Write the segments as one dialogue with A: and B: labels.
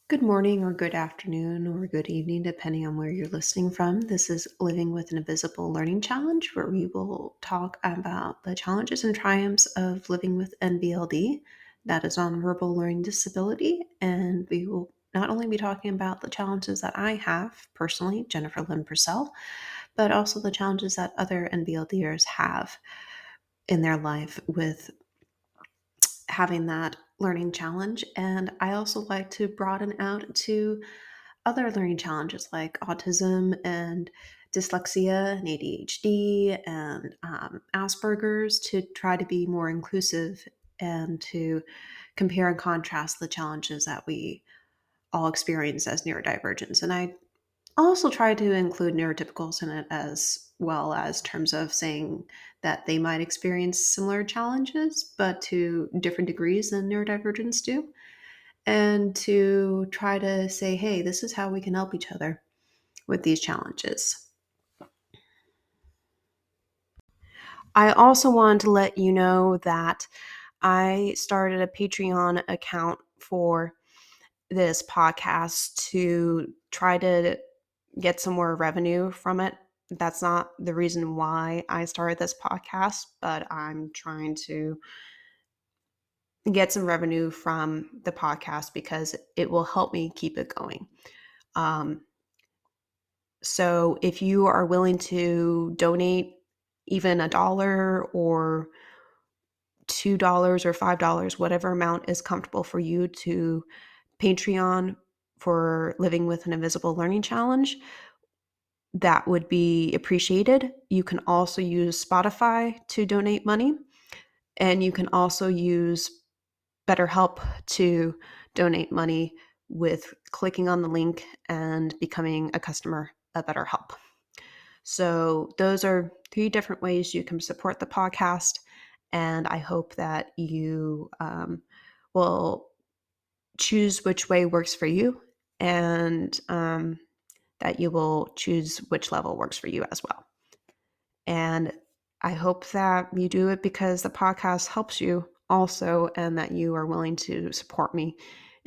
A: Good morning, or good afternoon, or good evening, depending on where you're listening from. This is Living with an Invisible Learning Challenge, where we will talk about the challenges and triumphs of living with NVLD, that is nonverbal learning disability. And we will not only be talking about the challenges that I have personally, Jennifer Lynn Purcell, but also the challenges that other NVLDers have in their life with having that learning challenge. And I also like to broaden out to other learning challenges like autism and dyslexia and ADHD and Asperger's to try to be more inclusive and to compare and contrast the challenges that we all experience as neurodivergents. And I also try to include neurotypicals in it as well as terms of saying that they might experience similar challenges, but to different degrees than neurodivergents do. And to try to say, hey, this is how we can help each other with these challenges. I also wanted to let you know that I started a Patreon account for this podcast to try to get some more revenue from it. That's not the reason why I started this podcast, but I'm trying to get some revenue from the podcast because it will help me keep it going. So if you are willing to donate even $1 or $2 or $5, whatever amount is comfortable for you, to Patreon for Living with an Invisible Learning Challenge, that would be appreciated. You can also use Spotify to donate money, and you can also use BetterHelp to donate money with clicking on the link and becoming a customer of BetterHelp. So those are 3 different ways you can support the podcast, and I hope that you will choose which way works for you, and that you will choose which level works for you as well. And I hope that you do it because the podcast helps you also, and that you are willing to support me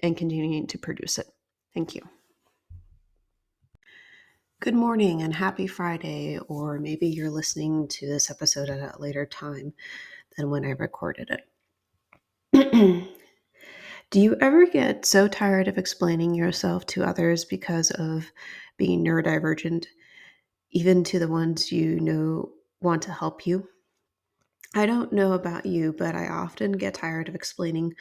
A: in continuing to produce it. Thank you. Good morning and happy Friday, or maybe you're listening to this episode at a later time than when I recorded it. Do you ever get so tired of explaining yourself to others because of being neurodivergent, even to the ones you know want to help you? I don't know about you, but I often get tired of explaining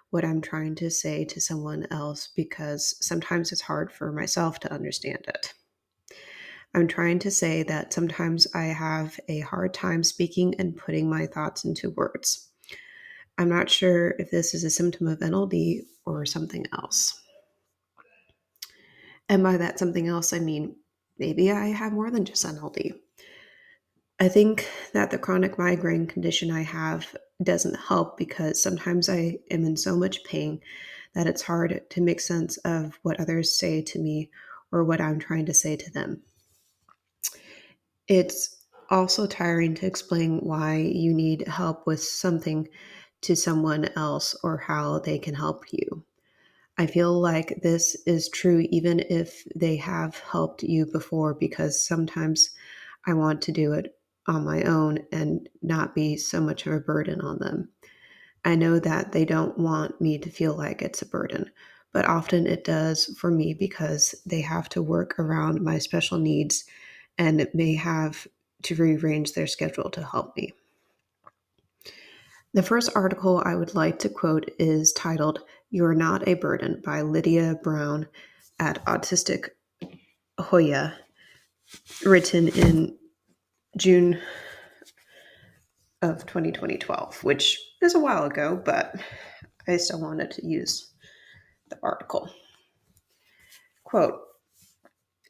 A: what I'm trying to say to someone else because sometimes it's hard for myself to understand it. I'm trying to say that sometimes I have a hard time speaking and putting my thoughts into words. I'm not sure if this is a symptom of NLD or something else. And by that something else, I mean maybe I have more than just NLD. I think that the chronic migraine condition I have doesn't help because sometimes I am in so much pain that it's hard to make sense of what others say to me or what I'm trying to say to them. It's also tiring to explain why you need help with something to someone else or how they can help you. I feel like this is true even if they have helped you before, because sometimes I want to do it on my own and not be so much of a burden on them. I know that they don't want me to feel like it's a burden, but often it does for me because they have to work around my special needs and may have to rearrange their schedule to help me. The first article I would like to quote is titled "You're Not a Burden" by Lydia Brown at Autistic Hoya, written in June of 2012, which is a while ago, but I still wanted to use the article. Quote,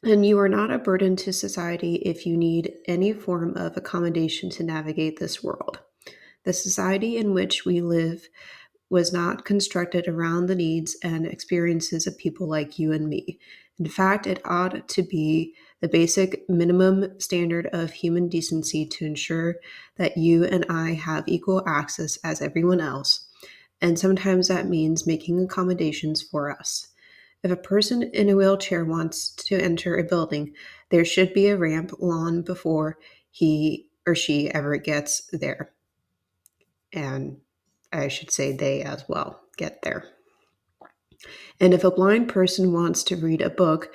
A: "And you are not a burden to society if you need any form of accommodation to navigate this world. The society in which we live was not constructed around the needs and experiences of people like you and me. In fact, it ought to be the basic minimum standard of human decency to ensure that you and I have equal access as everyone else, and sometimes that means making accommodations for us. If a person in a wheelchair wants to enter a building, there should be a ramp long before he or she ever gets there. And I should say they as well get there. And if a blind person wants to read a book,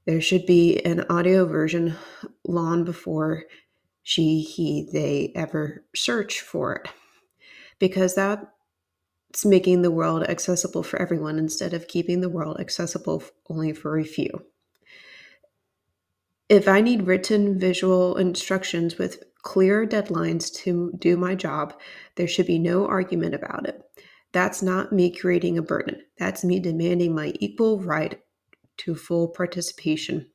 A: there should be an audio version long before they ever search for it. Because that's making the world accessible for everyone instead of keeping the world accessible only for a few. If I need written visual instructions with clear deadlines to do my job, there should be no argument about it. That's not me creating a burden. That's me demanding my equal right to full participation.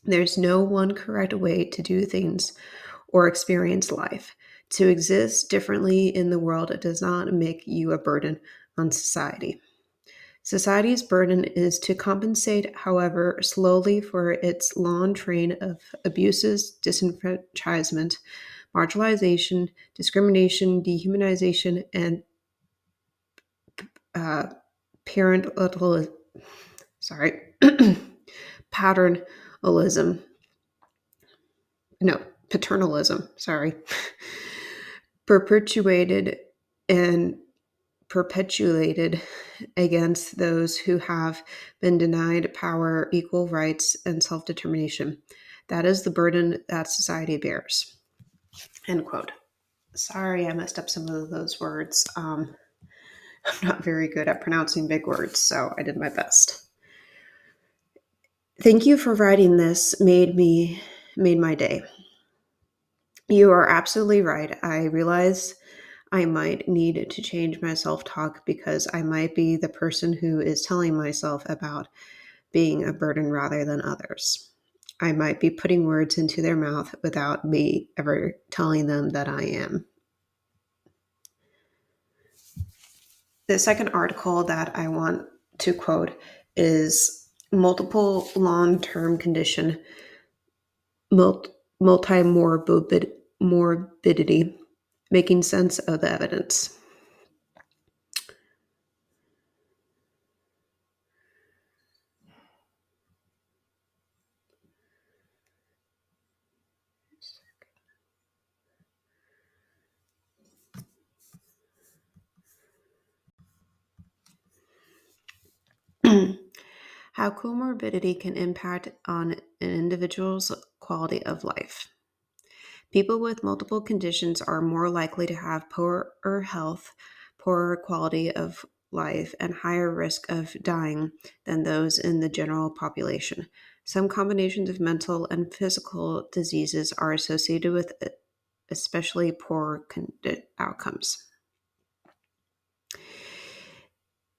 A: There's no one correct way to do things or experience life. To exist differently in the world does not make you a burden on society. Society's burden is to compensate, however slowly, for its long train of abuses, disenfranchisement, marginalization, discrimination, dehumanization, and uh, parental, sorry, paternalism. No, paternalism, sorry, perpetuated and perpetuated against those who have been denied power, equal rights, and self determination. That is the burden that society bears. End quote. Sorry, I messed up some of those words. I'm not very good at pronouncing big words, so I did my best. Thank you for writing this. Made my day. You are absolutely right. I realize I might need to change my self talk because I might be the person who is telling myself about being a burden rather than others. I might be putting words into their mouth without me ever telling them that I am. The second article that I want to quote is multiple long-term condition multimorbidity, making sense of the evidence. How comorbidity can impact on an individual's quality of life. People with multiple conditions are more likely to have poorer health, poorer quality of life, and higher risk of dying than those in the general population. Some combinations of mental and physical diseases are associated with especially poor outcomes.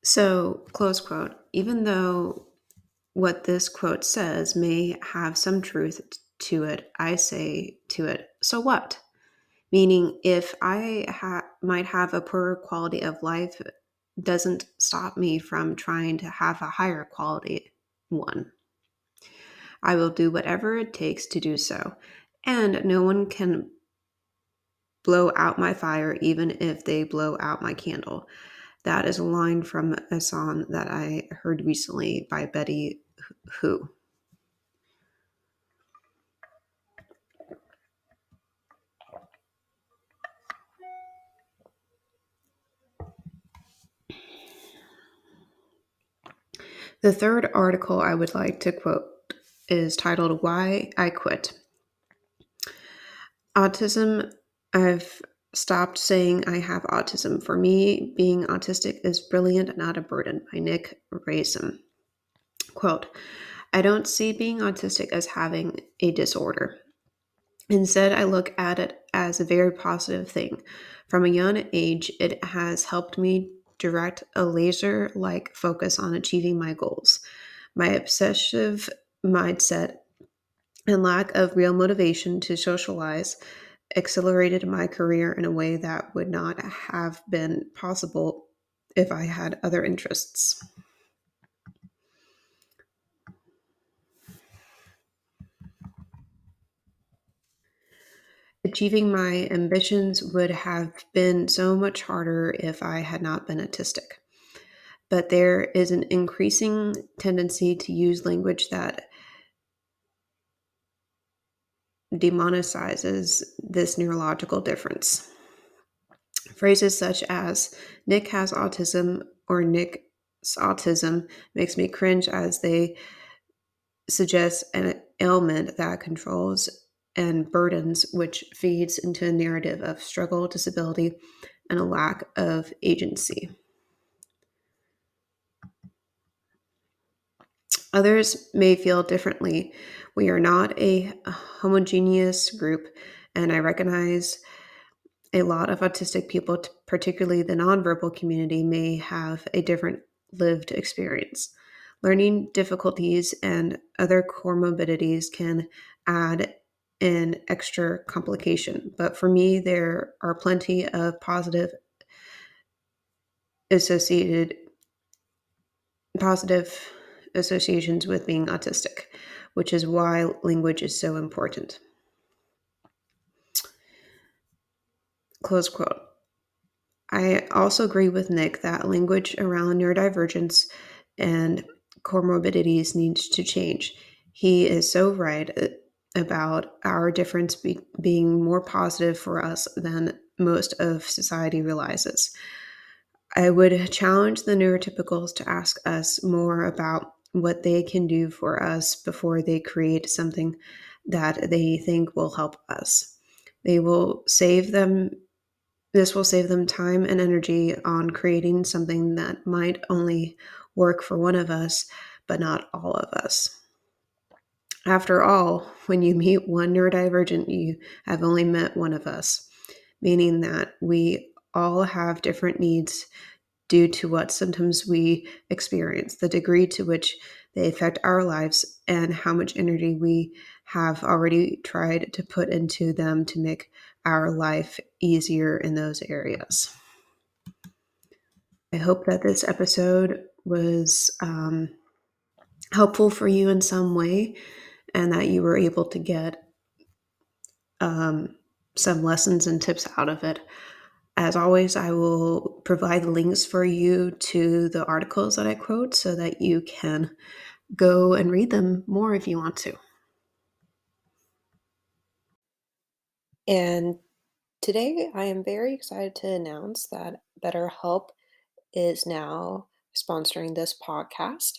A: So, close quote, even though what this quote says may have some truth to it, I say to it, so what? Meaning, if I might have a poorer quality of life, doesn't stop me from trying to have a higher quality one. I will do whatever it takes to do so, and no one can blow out my fire even if they blow out my candle. That is a line from a song that I heard recently by Betty Who. The third article I would like to quote is titled Why I Quit. Autism, I've stopped saying I have autism. For me, being autistic is brilliant, not a burden, by Nick Raysom. Quote, I don't see being autistic as having a disorder. Instead, I look at it as a very positive thing. From a young age, it has helped me direct a laser-like focus on achieving my goals. My obsessive mindset and lack of real motivation to socialize accelerated my career in a way that would not have been possible if I had other interests. Achieving my ambitions would have been so much harder if I had not been autistic. but there is an increasing tendency to use language that demonizes this neurological difference. Phrases such as Nick has autism or Nick's autism makes me cringe, as they suggest an ailment that controls and burdens, which feeds into a narrative of struggle, disability, and a lack of agency. Others may feel differently. We are not a homogeneous group, and I recognize a lot of autistic people, particularly the nonverbal community, may have a different lived experience. Learning difficulties and other comorbidities can add an extra complication, but for me, there are plenty of associated positive associations with being autistic, which is why language is so important. Close quote. I also agree with Nick that language around neurodivergence and comorbidities needs to change. He is so right about our difference being more positive for us than most of society realizes. I would challenge the neurotypicals to ask us more about what they can do for us before they create something that they think will help us. They will save them This will save them time and energy on creating something that might only work for one of us, but not all of us. After all, when you meet one neurodivergent, you have only met one of us, meaning that we all have different needs due to what symptoms we experience, the degree to which they affect our lives, and how much energy we have already tried to put into them to make our life easier in those areas. I hope that this episode was helpful for you in some way, and that you were able to get some lessons and tips out of it. As always, I will provide links for you to the articles that I quote so that you can go and read them more if you want to. And today I am very excited to announce that BetterHelp is now sponsoring this podcast.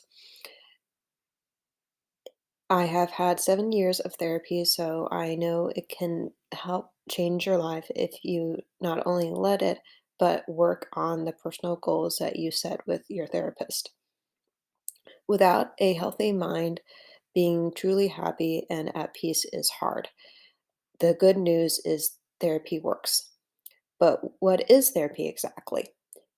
A: I have had 7 years of therapy, so I know it can help change your life if you not only let it, but work on the personal goals that you set with your therapist. Without a healthy mind, being truly happy and at peace is hard. The good news is therapy works. But what is therapy exactly?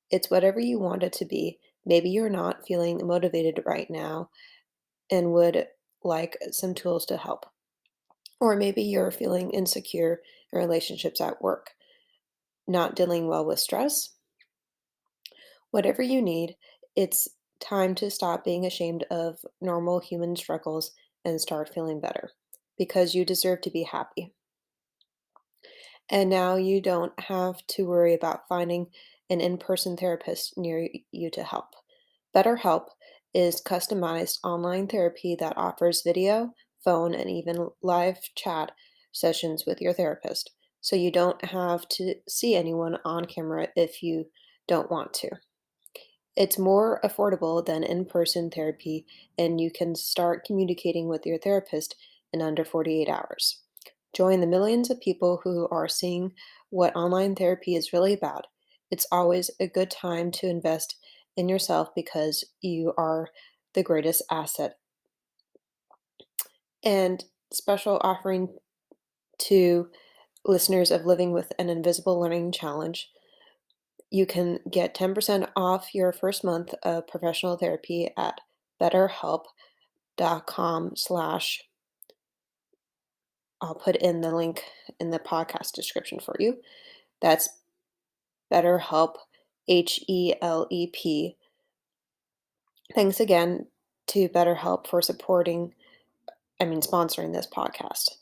A: It's whatever you want it to be. Maybe you're not feeling motivated right now and would like some tools to help. Or maybe you're feeling insecure in relationships at work, not dealing well with stress. Whatever you need, it's time to stop being ashamed of normal human struggles and start feeling better because you deserve to be happy. And now you don't have to worry about finding an in person therapist near you to help. BetterHelp is customized online therapy that offers video, phone, and even live chat sessions with your therapist, so you don't have to see anyone on camera if you don't want to. It's more affordable than in person therapy, and you can start communicating with your therapist in under 48 hours. Join the millions of people who are seeing what online therapy is really about. It's always a good time to invest in yourself because you are the greatest asset. And special offering to listeners of Living with an Invisible Learning Challenge. You can get 10% off your first month of professional therapy at betterhelp.com/. I'll put in the link in the podcast description for you. That's BetterHelp, HELEP. Thanks again to BetterHelp for sponsoring this podcast.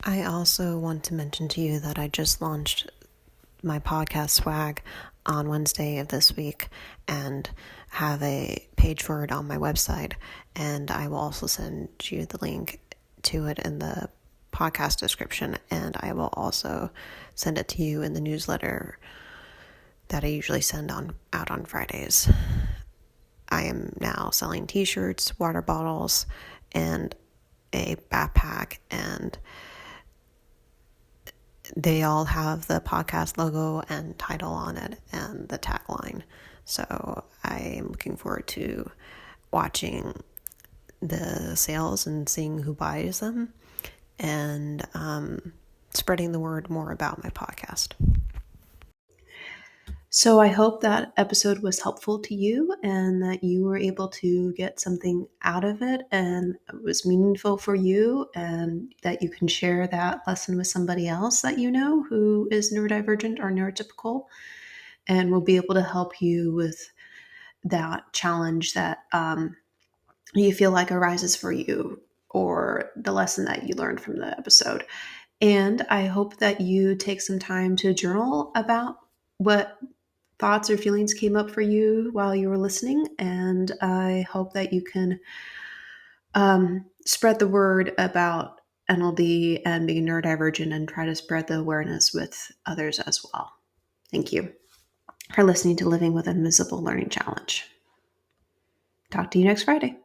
A: I also want to mention to you that I just launched my podcast swag. on Wednesday of this week and have a page for it on my website. And I will also send you the link to it in the podcast description. And I will also send it to you in the newsletter that I usually send out on Fridays. I am now selling t-shirts, water bottles, and a backpack, and they all have the podcast logo and title on it and the tagline. So I am looking forward to watching the sales and seeing who buys them, and spreading the word more about my podcast. So I hope that episode was helpful to you and that you were able to get something out of it and it was meaningful for you, and that you can share that lesson with somebody else that you know who is neurodivergent or neurotypical and will be able to help you with that challenge that you feel like arises for you, or the lesson that you learned from the episode. And I hope that you take some time to journal about what thoughts or feelings came up for you while you were listening. And I hope that you can spread the word about NLD and being neurodivergent and try to spread the awareness with others as well. Thank you for listening to Living with an Invisible Learning Challenge. Talk to you next Friday.